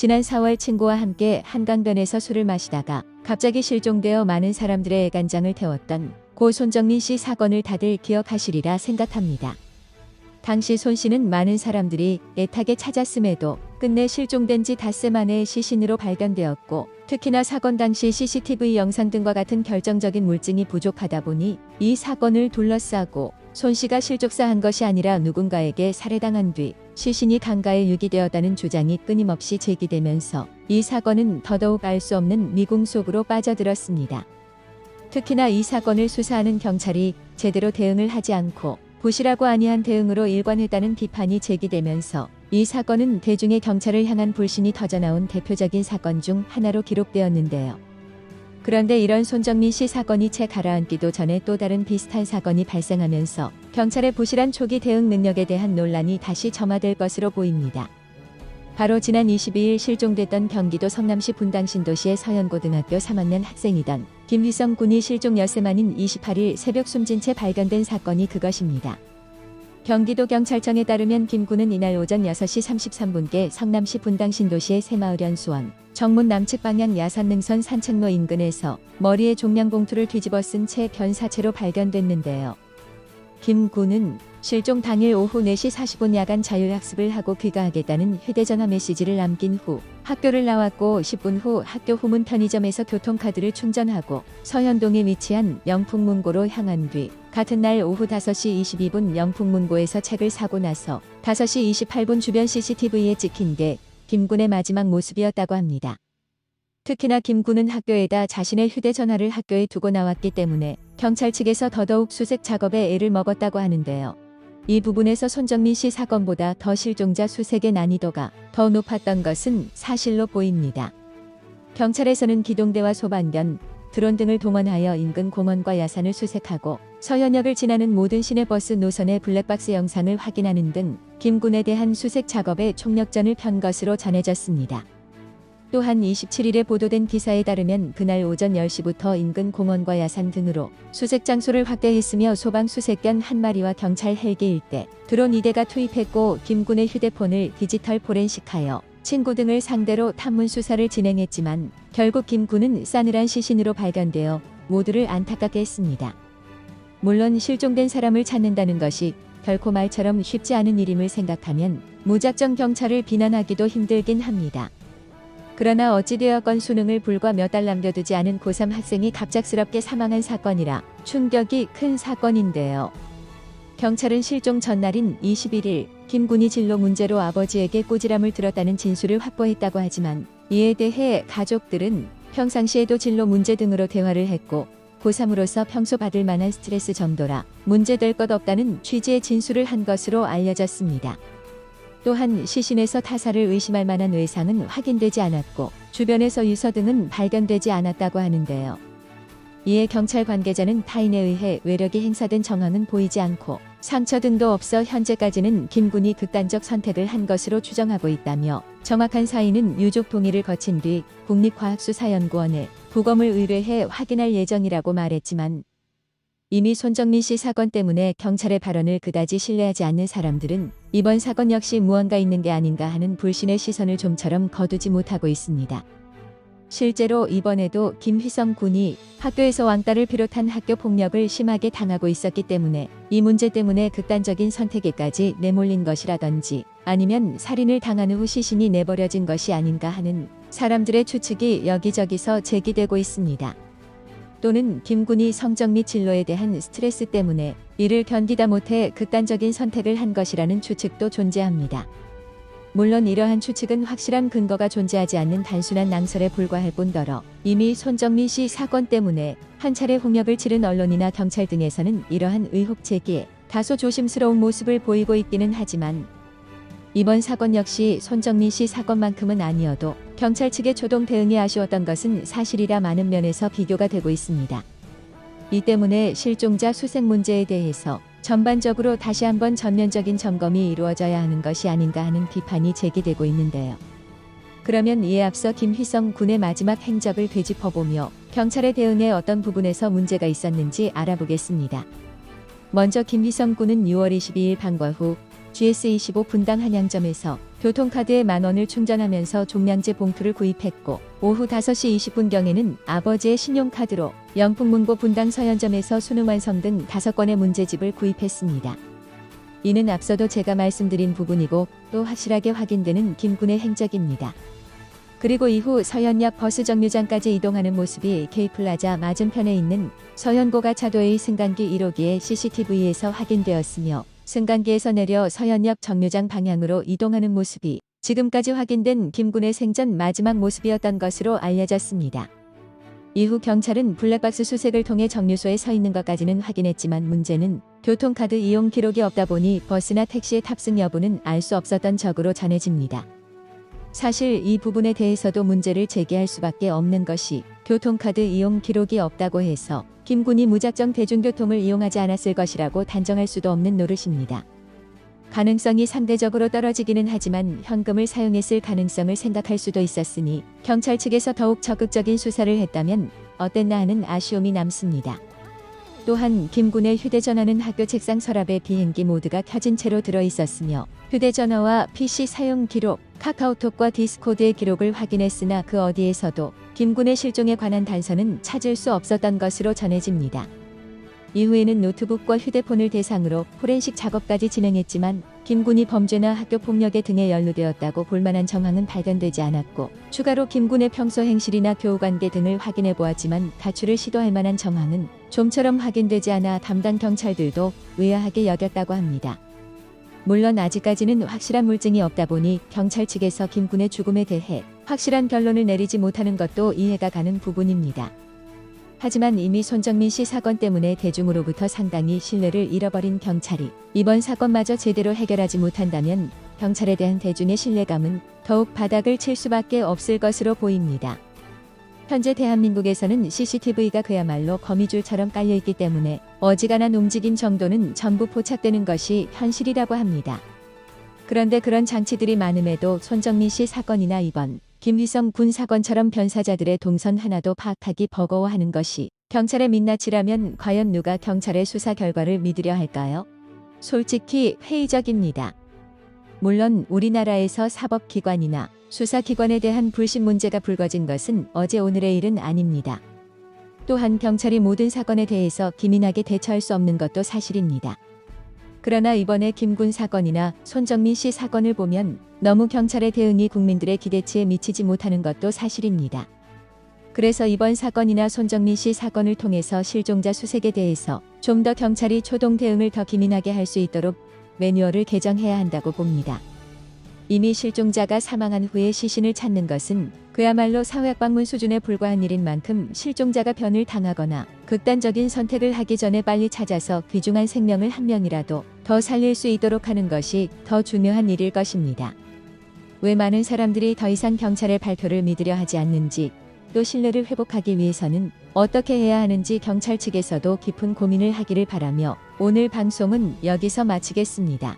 지난 4월 친구와 함께 한강변에서 술을 마시다가 갑자기 실종되어 많은 사람들의 애간장을 태웠던 고 손정민 씨 사건을 다들 기억하시리라 생각합니다. 당시 손 씨는 많은 사람들이 애타게 찾았음에도 끝내 실종된 지 닷새 만에 시신으로 발견되었고, 특히나 사건 당시 CCTV 영상 등과 같은 결정적인 물증이 부족하다 보니 이 사건을 둘러싸고 손 씨가 실족사한 것이 아니라 누군가에게 살해당한 뒤 시신이 강가에 유기되었다는 주장이 끊임없이 제기되면서 이 사건은 더더욱 알 수 없는 미궁 속으로 빠져들었습니다. 특히나 이 사건을 수사하는 경찰이 제대로 대응을 하지 않고 부실하고 아니한 대응으로 일관했다는 비판이 제기되면서 이 사건은 대중의 경찰을 향한 불신이 터져나온 대표적인 사건 중 하나로 기록되었는데요. 그런데 이런 손정민 씨 사건이 채 가라앉기도 전에 또 다른 비슷한 사건이 발생하면서 경찰의 부실한 초기 대응 능력에 대한 논란이 다시 점화될 것으로 보입니다. 바로 지난 22일 실종됐던 경기도 성남시 분당신도시의 서현고등학교 3학년 학생이던 김휘성 군이 실종 엿새 만인 28일 새벽 숨진 채 발견된 사건이 그것입니다. 경기도 경찰청에 따르면 김 군은 이날 오전 6시 33분께 성남시 분당신도시의 새마을 연수원 정문 남측 방향 야산능선 산책로 인근에서 머리에 종량봉투를 뒤집어 쓴 채 변사체로 발견됐는데요. 김 군은 실종 당일 오후 4시 40분 야간 자율학습을 하고 귀가하겠다는 휴대전화 메시지를 남긴 후 학교를 나왔고 10분 후 학교 후문 편의점에서 교통카드를 충전하고 서현동에 위치한 영풍문고로 향한 뒤 같은 날 오후 5시 22분 영풍문고에서 책을 사고 나서 5시 28분 주변 CCTV에 찍힌 게 김 군의 마지막 모습이었다고 합니다. 특히나 김 군은 학교에다 자신의 휴대전화를 학교에 두고 나왔기 때문에 경찰 측에서 더더욱 수색 작업에 애를 먹었다고 하는데요. 이 부분에서 손정민 씨 사건보다 더 실종자 수색의 난이도가 더 높았던 것은 사실로 보입니다. 경찰에서는 기동대와 소방견, 드론 등을 동원하여 인근 공원과 야산을 수색하고 서현역을 지나는 모든 시내버스 노선의 블랙박스 영상을 확인하는 등 김 군에 대한 수색 작업에 총력전을 편 것으로 전해졌습니다. 또한 27일에 보도된 기사에 따르면 그날 오전 10시부터 인근 공원과 야산 등으로 수색 장소를 확대했으며 소방 수색견 1마리와 경찰 헬기 1대, 드론 2대가 투입했고 김 군의 휴대폰을 디지털 포렌식하여 친구 등을 상대로 탐문 수사를 진행했지만 결국 김 군은 싸늘한 시신으로 발견되어 모두를 안타깝게 했습니다. 물론 실종된 사람을 찾는다는 것이 결코 말처럼 쉽지 않은 일임을 생각하면 무작정 경찰을 비난하기도 힘들긴 합니다. 그러나 어찌되었건 수능을 불과 몇 달 남겨두지 않은 고3 학생이 갑작스럽게 사망한 사건이라 충격이 큰 사건인데요. 경찰은 실종 전날인 21일 김 군이 진로 문제로 아버지에게 꼬지람을 들었다는 진술을 확보했다고 하지만 이에 대해 가족들은 평상시에도 진로 문제 등으로 대화를 했고 고3으로서 평소 받을 만한 스트레스 정도라 문제될 것 없다는 취지의 진술을 한 것으로 알려졌습니다. 또한 시신에서 타살을 의심할 만한 외상은 확인되지 않았고 주변에서 유서 등은 발견되지 않았다고 하는데요. 이에 경찰 관계자는 타인에 의해 외력이 행사된 정황은 보이지 않고 상처 등도 없어 현재까지는 김 군이 극단적 선택을 한 것으로 추정하고 있다며 정확한 사인은 유족 동의를 거친 뒤 국립과학수사연구원에 부검을 의뢰해 확인할 예정이라고 말했지만 이미 손정민 씨 사건 때문에 경찰의 발언을 그다지 신뢰하지 않는 사람들은 이번 사건 역시 무언가 있는 게 아닌가 하는 불신의 시선을 좀처럼 거두지 못하고 있습니다. 실제로 이번에도 김휘성 군이 학교에서 왕따를 비롯한 학교 폭력을 심하게 당하고 있었기 때문에 이 문제 때문에 극단적인 선택에까지 내몰린 것이라든지 아니면 살인을 당한 후 시신이 내버려진 것이 아닌가 하는 사람들의 추측이 여기저기서 제기되고 있습니다. 또는 김 군이 성적 및 진로에 대한 스트레스 때문에 이를 견디다 못해 극단적인 선택을 한 것이라는 추측도 존재합니다. 물론 이러한 추측은 확실한 근거가 존재하지 않는 단순한 낭설에 불과할 뿐더러 이미 손정민 씨 사건 때문에 한 차례 홍역을 치른 언론이나 경찰 등에서는 이러한 의혹 제기에 다소 조심스러운 모습을 보이고 있기는 하지만 이번 사건 역시 손정민 씨 사건만큼은 아니어도 경찰 측의 초동 대응이 아쉬웠던 것은 사실이라 많은 면에서 비교가 되고 있습니다. 이 때문에 실종자 수색 문제에 대해서 전반적으로 다시 한번 전면적인 점검이 이루어져야 하는 것이 아닌가 하는 비판이 제기되고 있는데요. 그러면 이에 앞서 김휘성 군의 마지막 행적을 되짚어보며 경찰의 대응에 어떤 부분에서 문제가 있었는지 알아보겠습니다. 먼저 김휘성 군은 6월 22일 방과 후 GS25 분당 한양점에서 교통카드에 10,000원을 충전하면서 종량제 봉투를 구입했고 오후 5시 20분경에는 아버지의 신용카드로 영풍문고 분당 서현점에서 수능 완성 등 5건의 문제집을 구입했습니다. 이는 앞서도 제가 말씀드린 부분이고 또 확실하게 확인되는 김군의 행적입니다. 그리고 이후 서현역 버스 정류장까지 이동하는 모습이 K플라자 맞은편에 있는 서현고가 차도의 승강기 1호기의 CCTV에서 확인되었으며 승강기에서 내려 서현역 정류장 방향으로 이동하는 모습이 지금까지 확인된 김군의 생전 마지막 모습이었던 것으로 알려졌습니다. 이후 경찰은 블랙박스 수색을 통해 정류소에 서 있는 것까지는 확인했지만 문제는 교통카드 이용 기록이 없다 보니 버스나 택시의 탑승 여부는 알 수 없었던 적으로 전해집니다. 사실 이 부분에 대해서도 문제를 제기할 수밖에 없는 것이 교통카드 이용 기록이 없다고 해서 김군이 무작정 대중교통을 이용하지 않았을 것이라고 단정할 수도 없는 노릇입니다. 가능성이 상대적으로 떨어지기는 하지만 현금을 사용했을 가능성을 생각할 수도 있었으니 경찰 측에서 더욱 적극적인 수사를 했다면 어땠나 하는 아쉬움이 남습니다. 또한 김군의 휴대전화는 학교 책상 서랍에 비행기 모드가 켜진 채로 들어있었으며 휴대전화와 PC 사용 기록, 카카오톡과 디스코드의 기록을 확인했으나 그 어디에서도 김군의 실종에 관한 단서는 찾을 수 없었던 것으로 전해집니다. 이후에는 노트북과 휴대폰을 대상으로 포렌식 작업까지 진행했지만 김군이 범죄나 학교폭력에 등에 연루되었다고 볼만한 정황은 발견되지 않았고 추가로 김군의 평소 행실이나 교우관계 등을 확인해 보았지만 가출을 시도할 만한 정황은 좀처럼 확인되지 않아 담당 경찰들도 의아하게 여겼다고 합니다. 물론 아직까지는 확실한 물증이 없다 보니 경찰 측에서 김군의 죽음에 대해 확실한 결론을 내리지 못하는 것도 이해가 가는 부분입니다. 하지만 이미 손정민 씨 사건 때문에 대중으로부터 상당히 신뢰를 잃어버린 경찰이 이번 사건마저 제대로 해결하지 못한다면 경찰에 대한 대중의 신뢰감은 더욱 바닥을 칠 수밖에 없을 것으로 보입니다. 현재 대한민국에서는 CCTV가 그야말로 거미줄처럼 깔려있기 때문에 어지간한 움직임 정도는 전부 포착되는 것이 현실이라고 합니다. 그런데 그런 장치들이 많음에도 손정민 씨 사건이나 이번 김휘성 군 사건처럼 변사자들의 동선 하나도 파악하기 버거워하는 것이 경찰의 민낯이라면 과연 누가 경찰의 수사 결과를 믿으려 할까요? 솔직히 회의적입니다. 물론 우리나라에서 사법기관이나 수사기관에 대한 불신 문제가 불거진 것은 어제 오늘의 일은 아닙니다. 또한 경찰이 모든 사건에 대해서 기민하게 대처할 수 없는 것도 사실입니다. 그러나 이번에 김군 사건이나 손정민 씨 사건을 보면 너무 경찰의 대응이 국민들의 기대치에 미치지 못하는 것도 사실입니다. 그래서 이번 사건이나 손정민 씨 사건을 통해서 실종자 수색에 대해서 좀 더 경찰이 초동 대응을 더 기민하게 할 수 있도록 매뉴얼을 개정해야 한다고 봅니다. 이미 실종자가 사망한 후에 시신을 찾는 것은 그야말로 사회학 방문 수준에 불과한 일인 만큼 실종자가 변을 당하거나 극단적인 선택을 하기 전에 빨리 찾아서 귀중한 생명을 한 명이라도 더 살릴 수 있도록 하는 것이 더 중요한 일일 것입니다. 왜 많은 사람들이 더 이상 경찰의 발표를 믿으려 하지 않는지, 또 신뢰를 회복하기 위해서는 어떻게 해야 하는지 경찰 측에서도 깊은 고민을 하기를 바라며 오늘 방송은 여기서 마치겠습니다.